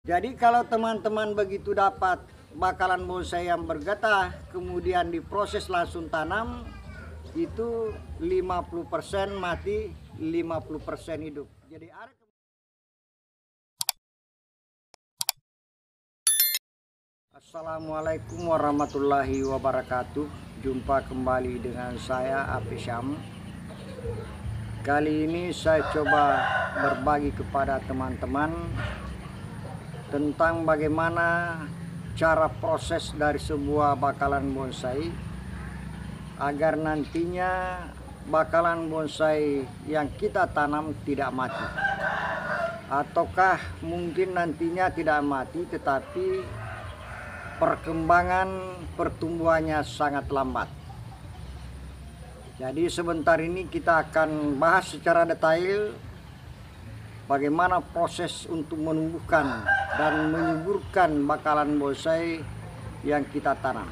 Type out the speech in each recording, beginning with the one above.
Jadi kalau teman-teman begitu dapat bakalan bonsai yang bergetah, kemudian diproses langsung tanam, itu 50% mati, 50% hidup. Jadi Assalamualaikum warahmatullahi wabarakatuh. Jumpa kembali dengan saya Apisham. Kali ini saya coba berbagi kepada teman-teman tentang bagaimana cara proses dari sebuah bakalan bonsai agar nantinya bakalan bonsai yang kita tanam tidak mati, ataukah mungkin nantinya tidak mati tetapi perkembangan pertumbuhannya sangat lambat. Jadi sebentar ini kita akan bahas secara detail bagaimana proses untuk menumbuhkan dan menyuburkan bakalan bonsai yang kita tanam.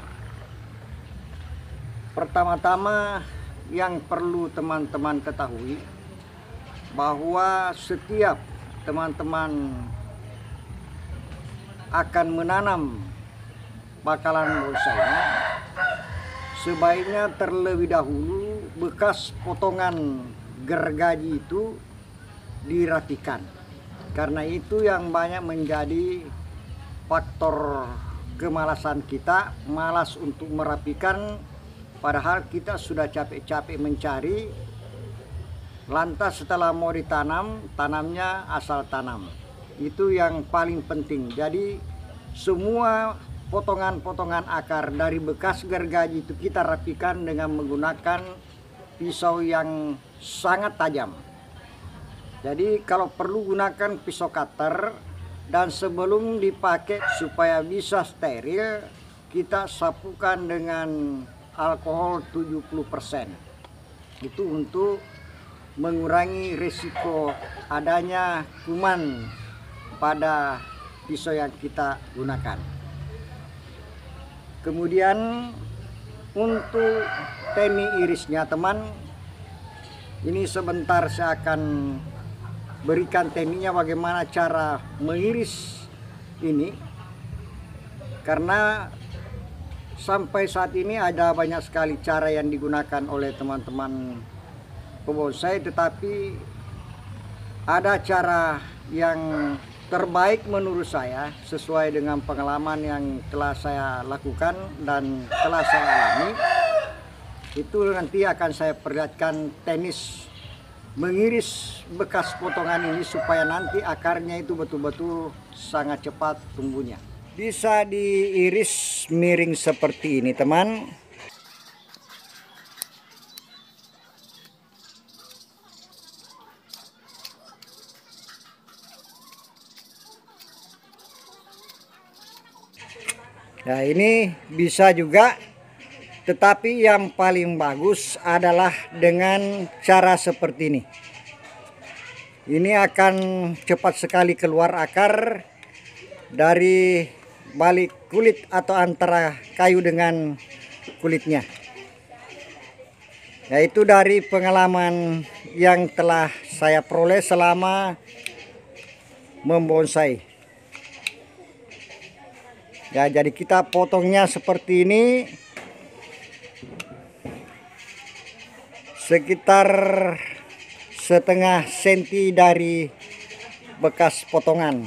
Pertama-tama yang perlu teman-teman ketahui bahwa setiap teman-teman akan menanam bakalan bonsainya, sebaiknya terlebih dahulu bekas potongan gergaji itu dirapikan, karena itu yang banyak menjadi faktor kemalasan kita, malas untuk merapikan, padahal kita sudah capek-capek mencari, lantas setelah mau ditanam, tanamnya asal tanam. Itu yang paling penting. Jadi semua potongan-potongan akar dari bekas gergaji itu kita rapikan dengan menggunakan pisau yang sangat tajam. Jadi kalau perlu gunakan pisau cutter, dan sebelum dipakai supaya bisa steril, kita sapukan dengan alkohol 70%. Itu untuk mengurangi risiko adanya kuman pada pisau yang kita gunakan. Kemudian untuk teknik irisnya teman, ini sebentar saya akan berikan tekniknya bagaimana cara mengiris ini, karena sampai saat ini ada banyak sekali cara yang digunakan oleh teman-teman pembonsai, tetapi ada cara yang terbaik menurut saya sesuai dengan pengalaman yang telah saya lakukan dan telah saya alami. Itu nanti akan saya perlihatkan teknis mengiris bekas potongan ini supaya nanti akarnya itu betul-betul sangat cepat tumbuhnya. Bisa diiris miring seperti ini teman. Nah ini bisa juga, tetapi yang paling bagus adalah dengan cara seperti ini. Ini akan cepat sekali keluar akar dari balik kulit atau antara kayu dengan kulitnya. Yaitu dari pengalaman yang telah saya peroleh selama membonsai. Ya, jadi kita potongnya seperti ini, sekitar setengah senti dari bekas potongan.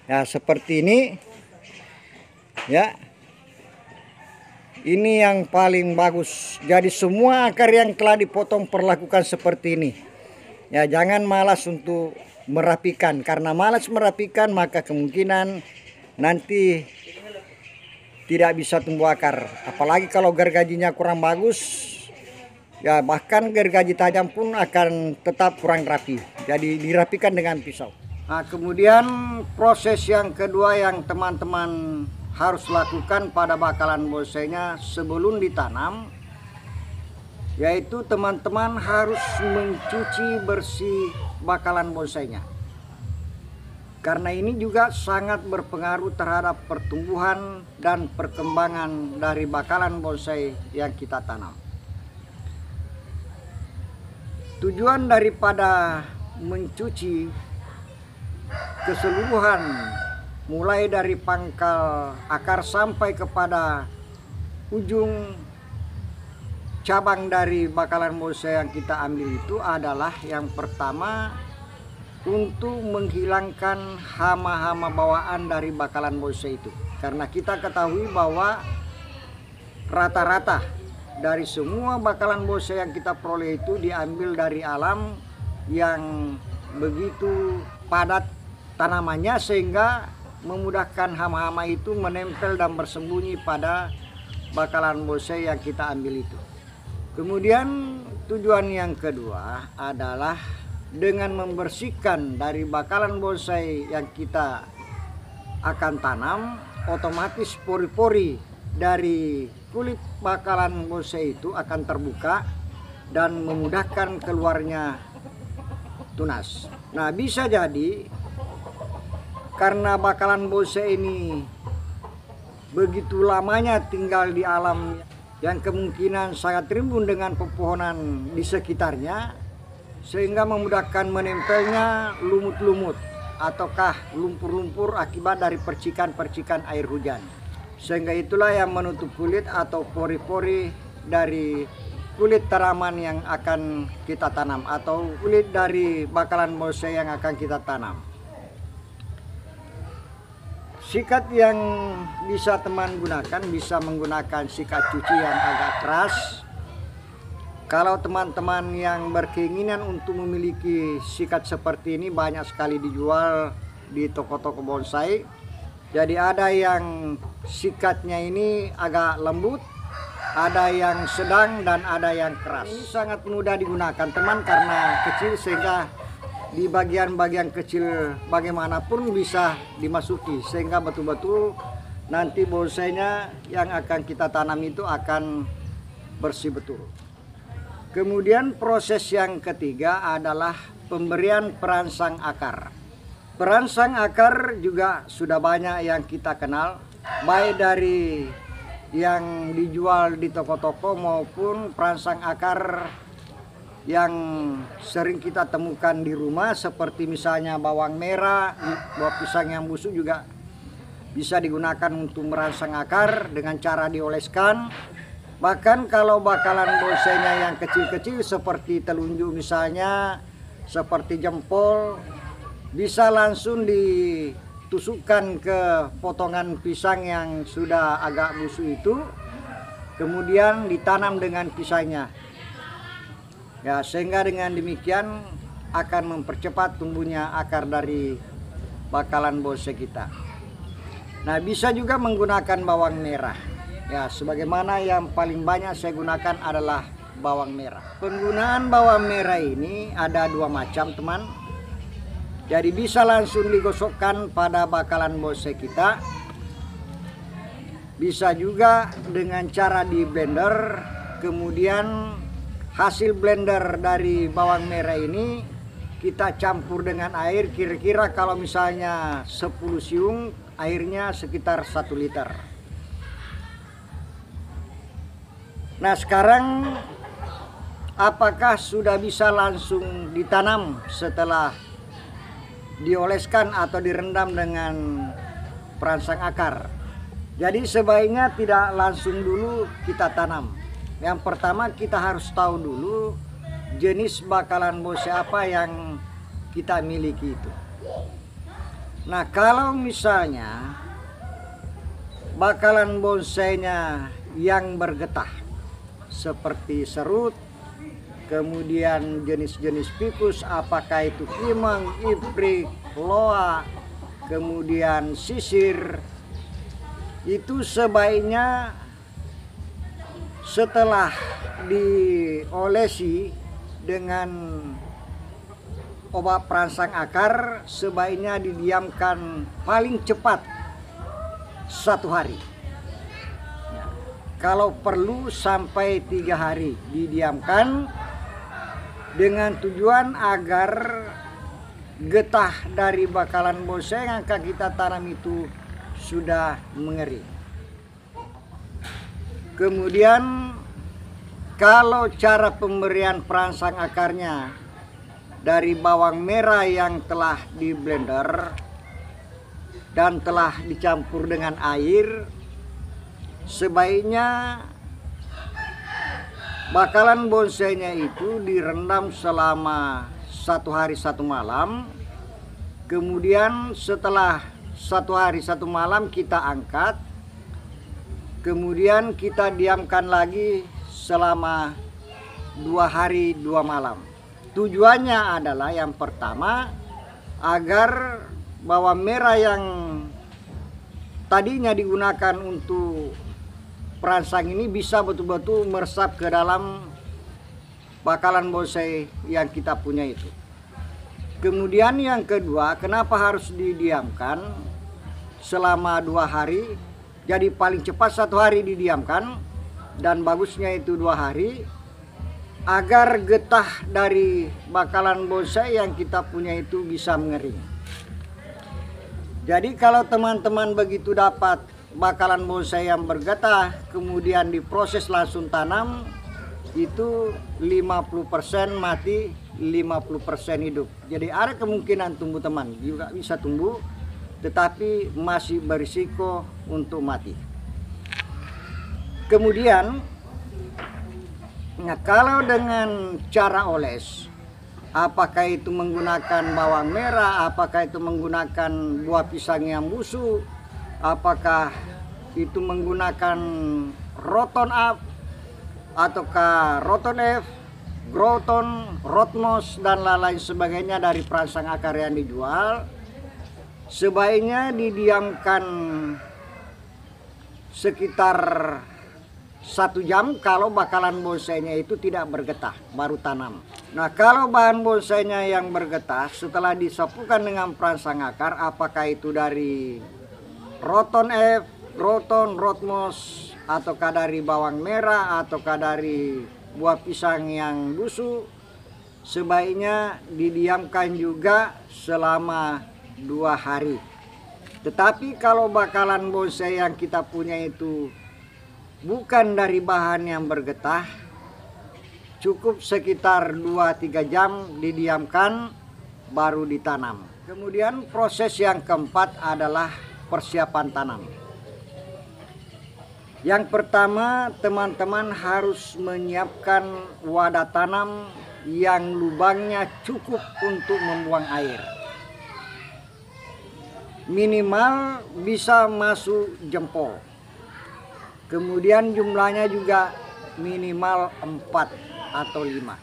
Ya, seperti ini. Ya. Ini yang paling bagus. Jadi semua akar yang telah dipotong perlakukan seperti ini. Ya, jangan malas untuk merapikan, karena malas merapikan maka kemungkinan nanti tidak bisa tumbuh akar. Apalagi kalau gergajinya kurang bagus, ya bahkan gergaji tajam pun akan tetap kurang rapi. Jadi dirapikan dengan pisau. Nah, kemudian proses yang kedua yang teman-teman harus lakukan pada bakalan bonsainya sebelum ditanam, yaitu teman-teman harus mencuci bersih bakalan bonsainya. Karena ini juga sangat berpengaruh terhadap pertumbuhan dan perkembangan dari bakalan bonsai yang kita tanam. Tujuan daripada mencuci keseluruhan mulai dari pangkal akar sampai kepada ujung cabang dari bakalan bonsai yang kita ambil itu adalah yang pertama untuk menghilangkan hama-hama bawaan dari bakalan bonsai itu. Karena kita ketahui bahwa rata-rata dari semua bakalan bonsai yang kita peroleh itu diambil dari alam yang begitu padat tanamannya, sehingga memudahkan hama-hama itu menempel dan bersembunyi pada bakalan bonsai yang kita ambil itu. Kemudian tujuan yang kedua adalah dengan membersihkan dari bakalan bonsai yang kita akan tanam, otomatis pori-pori dari kulit bakalan bonsai itu akan terbuka dan memudahkan keluarnya tunas. Nah, bisa jadi karena bakalan bonsai ini begitu lamanya tinggal di alam yang kemungkinan sangat rimbun dengan pepohonan di sekitarnya, sehingga memudahkan menempelnya lumut-lumut ataukah lumpur-lumpur akibat dari percikan-percikan air hujan. Sehingga itulah yang menutup kulit atau pori-pori dari kulit tanaman yang akan kita tanam atau kulit dari bakalan bonsai yang akan kita tanam. Sikat yang bisa teman gunakan, bisa menggunakan sikat cuci yang agak keras. Kalau teman-teman yang berkeinginan untuk memiliki sikat seperti ini, banyak sekali dijual di toko-toko bonsai. Jadi ada yang sikatnya ini agak lembut, ada yang sedang, dan ada yang keras. Ini sangat mudah digunakan teman karena kecil, sehingga di bagian-bagian kecil bagaimanapun bisa dimasuki, sehingga betul-betul nanti bonsainya yang akan kita tanam itu akan bersih betul. Kemudian proses yang ketiga adalah pemberian perangsang akar. Perangsang akar juga sudah banyak yang kita kenal, baik dari yang dijual di toko-toko maupun perangsang akar yang sering kita temukan di rumah, seperti misalnya bawang merah, buah pisang yang busuk juga bisa digunakan untuk merangsang akar dengan cara dioleskan. Bahkan kalau bakalan bonsainya yang kecil-kecil seperti telunjuk misalnya, seperti jempol, bisa langsung ditusukkan ke potongan pisang yang sudah agak busuk itu, kemudian ditanam dengan pisangnya. Ya, sehingga dengan demikian akan mempercepat tumbuhnya akar dari bakalan bonsai kita. Nah, bisa juga menggunakan bawang merah. Ya, sebagaimana yang paling banyak saya gunakan adalah bawang merah. Penggunaan bawang merah ini ada dua macam teman. Jadi bisa langsung digosokkan pada bakalan bonsai kita. Bisa juga dengan cara di blender, kemudian hasil blender dari bawang merah ini kita campur dengan air, kira-kira kalau misalnya 10 siung, airnya sekitar 1 liter. Nah, sekarang apakah sudah bisa langsung ditanam setelah dioleskan atau direndam dengan perangsang akar? Jadi sebaiknya tidak langsung dulu kita tanam. Yang pertama kita harus tahu dulu jenis bakalan bonsai apa yang kita miliki itu. Nah, kalau misalnya bakalan bonsainya yang bergetah seperti serut, kemudian jenis-jenis ficus, apakah itu kimeng, iprik, loa, kemudian sisir, itu sebaiknya setelah diolesi dengan obat perangsang akar, sebaiknya didiamkan paling cepat 1 hari. Kalau perlu sampai 3 hari didiamkan, dengan tujuan agar getah dari bakalan bonsai yang akan kita tanam itu sudah mengering. Kemudian kalau cara pemberian perangsang akarnya dari bawang merah yang telah di blender, dan telah dicampur dengan air, sebaiknya bakalan bonsainya itu direndam selama 1 hari 1 malam. Kemudian setelah 1 hari 1 malam kita angkat, kemudian kita diamkan lagi selama 2 hari 2 malam. Tujuannya adalah yang pertama, agar bawang merah yang tadinya digunakan untuk perangsang ini bisa betul-betul meresap ke dalam bakalan bonsai yang kita punya itu. Kemudian yang kedua, kenapa harus didiamkan selama 2 hari? Jadi paling cepat 1 hari didiamkan, dan bagusnya itu 2 hari, agar getah dari bakalan bonsai yang kita punya itu bisa mengering. Jadi kalau teman-teman begitu dapat bakalan bonsai yang bergetah kemudian diproses langsung tanam, itu 50% mati, 50% hidup. Jadi ada kemungkinan tumbuh teman, juga bisa tumbuh, tetapi masih berisiko untuk mati. Kemudian, nah kalau dengan cara oles, apakah itu menggunakan bawang merah, apakah itu menggunakan buah pisang yang busuk, apakah itu menggunakan Roton Up, ataukah Roton F, Groton, Rotmos, dan lain sebagainya dari perangsang akar yang dijual, sebaiknya didiamkan sekitar 1 jam kalau bakalan bonsainya itu tidak bergetah, baru tanam. Nah, kalau bahan bonsainya yang bergetah setelah disapukan dengan perangsang akar, apakah itu dari Roton F, Groton, Rotmos, ataukah dari bawang merah, ataukah dari buah pisang yang busuk, sebaiknya didiamkan juga selama 2 hari. Tetapi kalau bakalan bonsai yang kita punya itu bukan dari bahan yang bergetah, cukup sekitar 2-3 jam didiamkan baru ditanam. Kemudian proses yang keempat adalah persiapan tanam. Yang pertama, teman-teman harus menyiapkan wadah tanam yang lubangnya cukup untuk membuang air. Minimal bisa masuk jempol. Kemudian jumlahnya juga minimal 4 atau 5.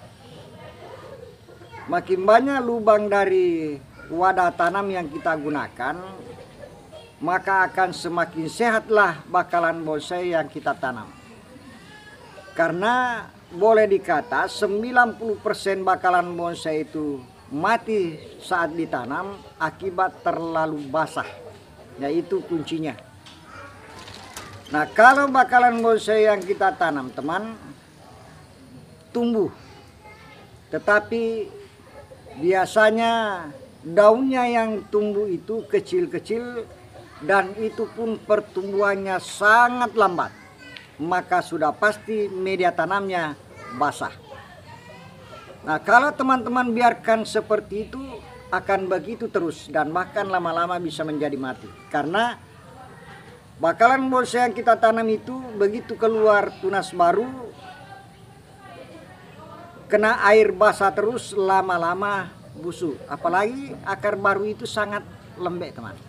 Makin banyak lubang dari wadah tanam yang kita gunakan, maka akan semakin sehatlah bakalan bonsai yang kita tanam. Karena boleh dikata 90% bakalan bonsai itu mati saat ditanam akibat terlalu basah. Yaitu kuncinya. Nah, kalau bakalan bonsai yang kita tanam, teman, tumbuh, tetapi biasanya daunnya yang tumbuh itu kecil-kecil, dan itu pun pertumbuhannya sangat lambat, maka sudah pasti media tanamnya basah. Nah, kalau teman-teman biarkan seperti itu, akan begitu terus, dan bahkan lama-lama bisa menjadi mati. Karena bakalan bonsai yang kita tanam itu begitu keluar tunas baru, kena air basah terus, lama-lama busuk. Apalagi akar baru itu sangat lembek, teman.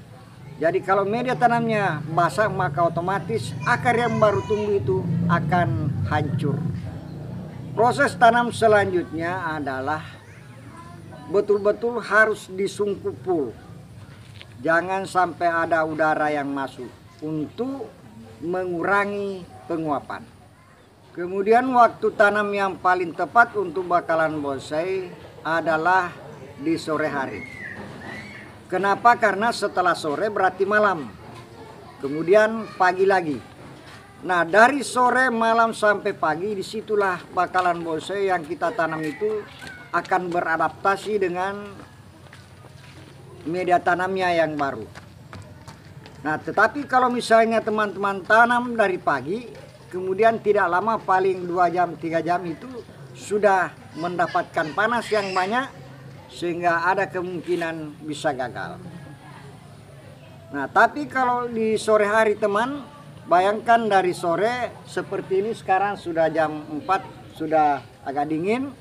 Jadi kalau media tanamnya basah, maka otomatis akar yang baru tumbuh itu akan hancur. Proses tanam selanjutnya adalah betul-betul harus disungkup full. Jangan sampai ada udara yang masuk untuk mengurangi penguapan. Kemudian waktu tanam yang paling tepat untuk bakalan bonsai adalah di sore hari. Kenapa? Karena setelah sore berarti malam. Kemudian pagi lagi. Nah, dari sore, malam sampai pagi, disitulah bakalan bonsai yang kita tanam itu akan beradaptasi dengan media tanamnya yang baru. Nah, tetapi kalau misalnya teman-teman tanam dari pagi, kemudian tidak lama, paling 2 jam 3 jam itu sudah mendapatkan panas yang banyak, sehingga ada kemungkinan bisa gagal. Nah, tapi kalau di sore hari teman, bayangkan dari sore seperti ini, sekarang sudah jam 4, sudah agak dingin.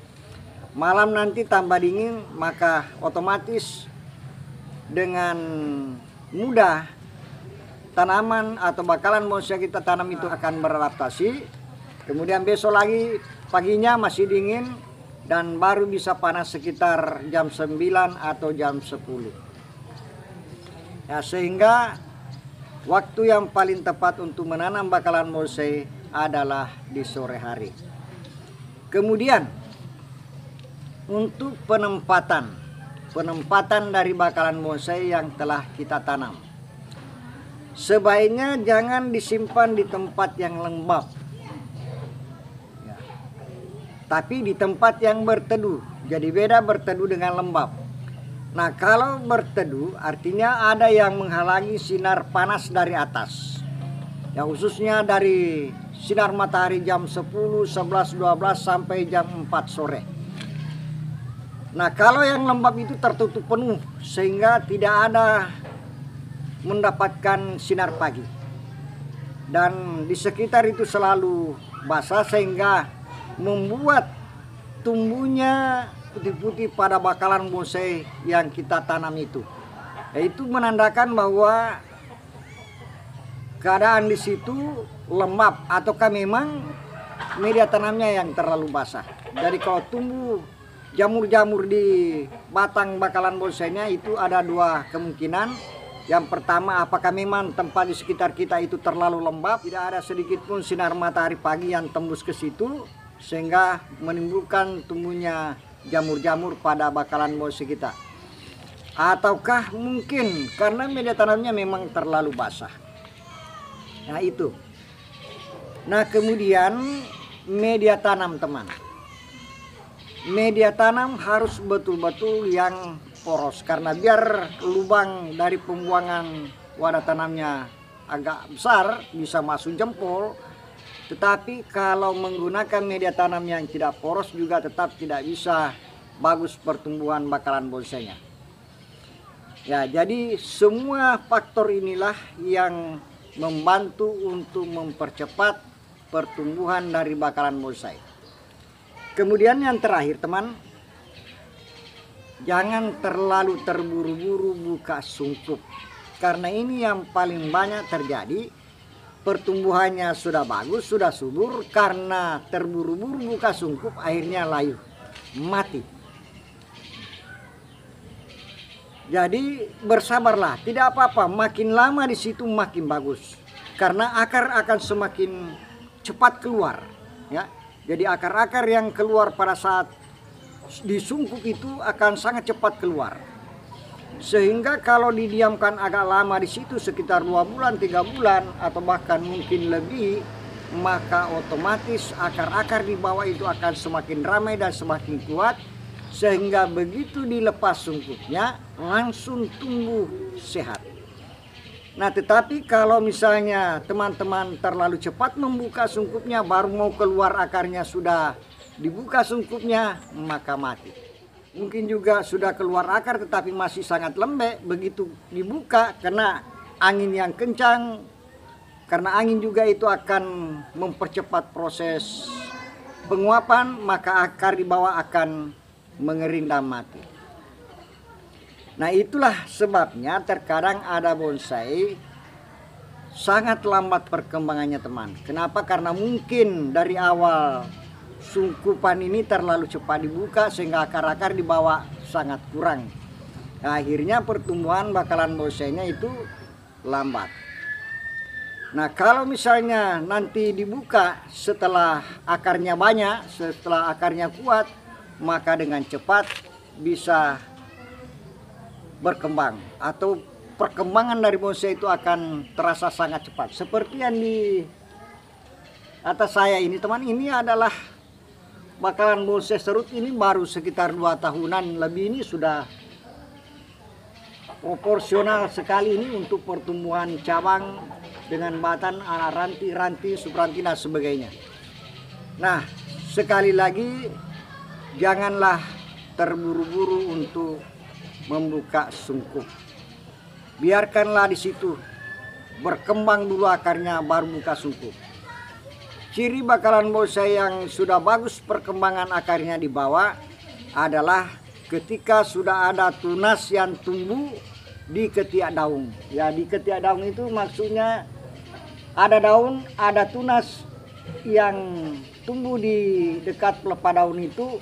Malam nanti tambah dingin, maka otomatis dengan mudah tanaman atau bakalan bonsai kita tanam itu akan beradaptasi. Kemudian besok lagi paginya masih dingin dan baru bisa panas sekitar jam 9 atau jam 10. Ya, sehingga waktu yang paling tepat untuk menanam bakalan bonsai adalah di sore hari. Kemudian untuk penempatan dari bakalan bonsai yang telah kita tanam, sebaiknya jangan disimpan di tempat yang lembab, ya, tapi di tempat yang berteduh. Jadi beda berteduh dengan lembab. Nah, kalau berteduh artinya ada yang menghalangi sinar panas dari atas, ya, khususnya dari sinar matahari jam 10, 11, 12 sampai jam 4 sore. Nah, kalau yang lembab itu tertutup penuh sehingga tidak ada mendapatkan sinar pagi, dan di sekitar itu selalu basah sehingga membuat tumbuhnya putih-putih pada bakalan bonsai yang kita tanam itu. Itu menandakan bahwa keadaan di situ lembab ataukah memang media tanamnya yang terlalu basah. Jadi kalau tumbuh jamur-jamur di batang bakalan bonsainya itu ada dua kemungkinan. Yang pertama, apakah memang tempat di sekitar kita itu terlalu lembab, tidak ada sedikit pun sinar matahari pagi yang tembus ke situ sehingga menimbulkan tumbuhnya jamur-jamur pada bakalan bonsai kita. Ataukah mungkin karena media tanamnya memang terlalu basah. Nah, itu. Nah, kemudian media tanam teman. Media tanam harus betul-betul yang poros, karena biar lubang dari pembuangan wadah tanamnya agak besar, bisa masuk jempol. Tetapi kalau menggunakan media tanam yang tidak poros juga tetap tidak bisa bagus pertumbuhan bakalan bonsainya. Ya, jadi semua faktor inilah yang membantu untuk mempercepat pertumbuhan dari bakalan bonsai. Kemudian yang terakhir teman, jangan terlalu terburu-buru buka sungkup, karena ini yang paling banyak terjadi. Pertumbuhannya sudah bagus, sudah subur, karena terburu-buru buka sungkup akhirnya layu, mati. Jadi bersabarlah, tidak apa-apa, makin lama di situ makin bagus, karena akar akan semakin cepat keluar, ya. Jadi akar-akar yang keluar pada saat disungkup itu akan sangat cepat keluar. Sehingga kalau didiamkan agak lama di situ sekitar 2 bulan, 3 bulan atau bahkan mungkin lebih, maka otomatis akar-akar di bawah itu akan semakin ramai dan semakin kuat, sehingga begitu dilepas sungkupnya langsung tumbuh sehat. Nah, tetapi kalau misalnya teman-teman terlalu cepat membuka sungkupnya, baru mau keluar akarnya sudah dibuka sungkupnya, maka mati. Mungkin juga sudah keluar akar tetapi masih sangat lembek, begitu dibuka kena angin yang kencang, karena angin juga itu akan mempercepat proses penguapan, maka akar di bawah akan mengering dan mati. Nah, itulah sebabnya terkadang ada bonsai sangat lambat perkembangannya teman. Kenapa? Karena mungkin dari awal sungkupan ini terlalu cepat dibuka sehingga akar-akar di bawah sangat kurang. Nah, akhirnya pertumbuhan bakalan bonsainya itu lambat. Nah, kalau misalnya nanti dibuka setelah akarnya banyak, setelah akarnya kuat, maka dengan cepat bisa berkembang, atau perkembangan dari bonsai itu akan terasa sangat cepat. Seperti yang di atas saya ini teman, ini adalah bakalan bonsai serut, ini baru sekitar 2 tahunan lebih, ini sudah proporsional sekali ini untuk pertumbuhan cabang dengan batang, ranti-ranti, subranti dan sebagainya. Nah, sekali lagi janganlah terburu-buru untuk membuka sungkup. biarkanlah di situ berkembang dulu akarnya, baru buka sungkup. Ciri bakalan bonsai yang sudah bagus perkembangan akarnya di bawah adalah ketika sudah ada tunas yang tumbuh di ketiak daun. Ya, di ketiak daun itu maksudnya ada daun, ada tunas yang tumbuh di dekat pelepah daun itu,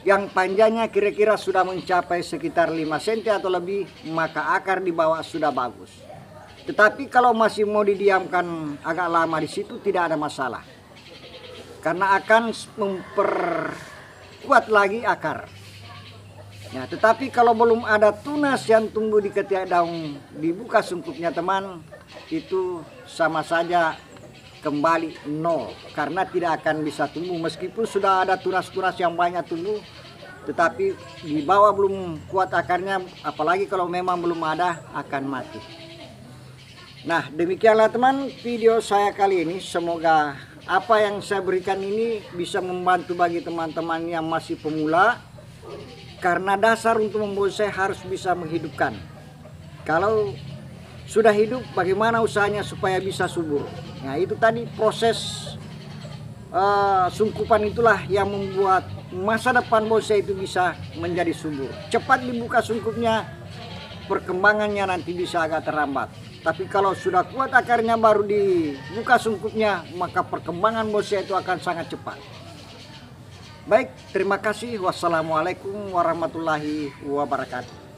yang panjangnya kira-kira sudah mencapai sekitar 5 cm atau lebih, maka akar di bawah sudah bagus. Tetapi kalau masih mau didiamkan agak lama di situ tidak ada masalah, karena akan memperkuat lagi akar. Nah, tetapi kalau belum ada tunas yang tumbuh di ketiak daun, dibuka sungkupnya teman, itu sama saja kembali nol, karena tidak akan bisa tumbuh. Meskipun sudah ada tunas-tunas yang banyak tumbuh, tetapi di bawah belum kuat akarnya, apalagi kalau memang belum ada, akan mati. Nah, demikianlah teman video saya kali ini. Semoga apa yang saya berikan ini bisa membantu bagi teman-teman yang masih pemula, karena dasar untuk membonsai harus bisa menghidupkan. Kalau sudah hidup, bagaimana usahanya supaya bisa subur. Nah, itu tadi proses sungkupan itulah yang membuat masa depan bonsai itu bisa menjadi subur. Cepat dibuka sungkupnya, perkembangannya nanti bisa agak terlambat. Tapi kalau sudah kuat akarnya baru dibuka sungkupnya, maka perkembangan bonsai itu akan sangat cepat. Baik, terima kasih. Wassalamualaikum warahmatullahi wabarakatuh.